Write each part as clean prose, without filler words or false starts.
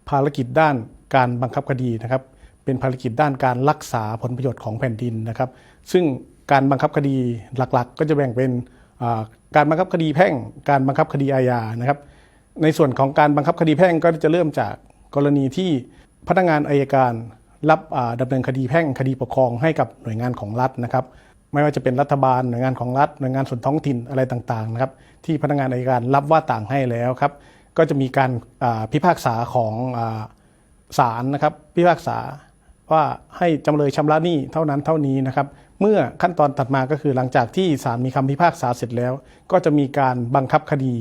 ภารกิจด้านการบังคับคดีนะครับเป็นภารกิจด้านการรักษาผลประโยชน์ของแผ่นดินนะครับซึ่งการบังคับคดีหลักๆก็จะแบ่งเป็นการบังคับคดีแพ่งการบังคับคดีอาญานะครับในส่วนของการบังคับคดีแพ่งก็จะเริ่มจากกรณีที่พนักงานอัยการรับดำเนินคดีแพ่งคดีปกครองให้กับหน่วยงานของรัฐนะครับไม่ว่าจะเป็นรัฐบาลหน่วยงานของรัฐหน่วยงานส่วนท้องถิ่นอะไรต่างๆนะครับที่พนักงานอัยการรับว่าต่างให้แล้วครับก็จะมีการพิพากษาของศาลนะครับพิพากษาว่าให้จำเลยชำระหนี้เท่านั้นเท่านี้นะครับเมื่อขั้นตอนถัดมาก็คือหลังจากที่ศาลมีคำพิพากษาเสร็จแล้วก็จะมีการบังคับคดี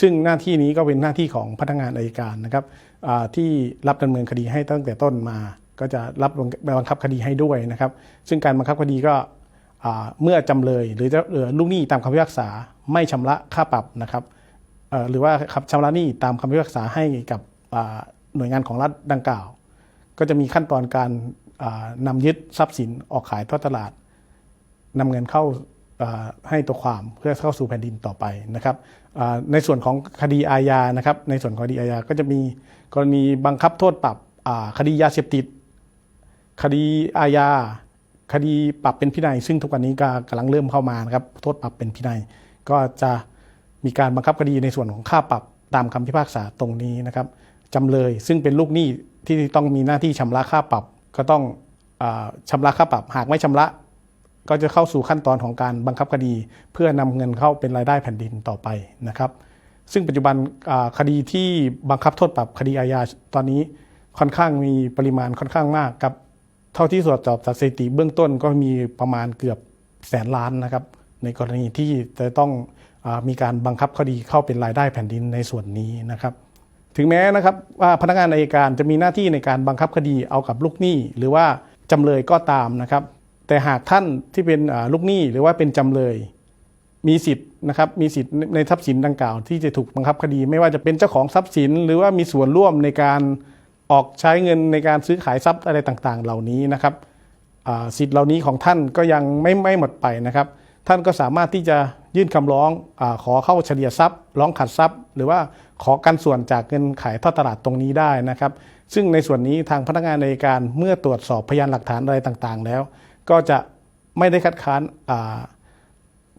ซึ่งหน้าที่นี้ก็เป็นหน้าที่ของพนักงานอัยการนะครับที่รับดำเนินคดีให้ตั้งแต่ต้นมาก็จะรับบังคับคดีให้ด้วยนะครับซึ่งการบังคับคดีก็เมื่อจำเลยหรือลูกหนี้ตามคำพิพากษาไม่ชำระค่าปรับนะครับหรือว่าชำระหนี้ตามคำพิพากษาให้กับหน่วยงานของรัฐดังกล่าวก็จะมีขั้นตอนการนำยึดทรัพย์สินออกขายทอดตลาดนำเงินเข้าให้ตัวความเพื่อเข้าสู่แผ่นดินต่อไปนะครับในส่วนของคดีอาญานะครับในส่วนของคดีอาญาก็จะมีกรณีบังคับโทษปรับคดียาเสพติดคดีอาญาคดีปรับเป็นพินัยซึ่งทุกวันนี้ก็กำลังเริ่มเข้ามานะครับโทษปรับเป็นพินัยก็จะมีการบังคับคดีในส่วนของค่าปรับตามคำพิพากษาตรงนี้นะครับจำเลยซึ่งเป็นลูกหนี้ที่ต้องมีหน้าที่ชำระค่าปรับก็ต้องชำระค่าปรับหากไม่ชำระก็จะเข้าสู่ขั้นตอนของการบังคับคดีเพื่อนำเงินเข้าเป็นรายได้แผ่นดินต่อไปนะครับซึ่งปัจจุบันคดีที่บังคับโทษปรับคดีอาญาตอนนี้ค่อนข้างมีปริมาณค่อนข้างมากครับเท่าที่ตรวจสอบจากสถิติเบื้องต้นก็มีประมาณเกือบแสนล้านนะครับในกรณีที่จะต้องมีการบังคับคดีเข้าเป็นรายได้แผ่นดินในส่วนนี้นะครับถึงแม้นะครับว่าพนักงานอัยการจะมีหน้าที่ในการบังคับคดีเอากับลูกหนี้หรือว่าจำเลยก็ตามนะครับแต่หากท่านที่เป็นลูกหนี้หรือว่าเป็นจำเลยมีสิทธิ์นะครับมีสิทธิ์ในทรัพย์สินดังกล่าวที่จะถูกบังคับคดีไม่ว่าจะเป็นเจ้าของทรัพย์สินหรือว่ามีส่วนร่วมในการออกใช้เงินในการซื้อขายทรัพย์อะไรต่างๆเหล่านี้นะครับสิทธิ์เหล่านี้ของท่านก็ยังไม่หมดไปนะครับท่านก็สามารถที่จะยื่นคำร้องขอเข้าเฉลี่ยทรัพย์ร้องขัดทรัพย์หรือว่าขอกันส่วนจากเงินขายทอดตลาดตรงนี้ได้นะครับซึ่งในส่วนนี้ทางพนักงานอัยการเมื่อตรวจสอบพยานหลักฐานอะไรต่างๆแล้วก็จะไม่ได้คัดค้าน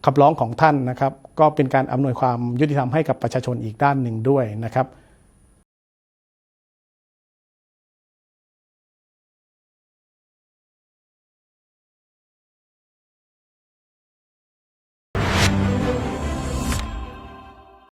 คำร้องของท่านนะครับก็เป็นการอำนวยความยุติธรรมให้กับประชาชนอีกด้านหนึ่งด้วยนะครับ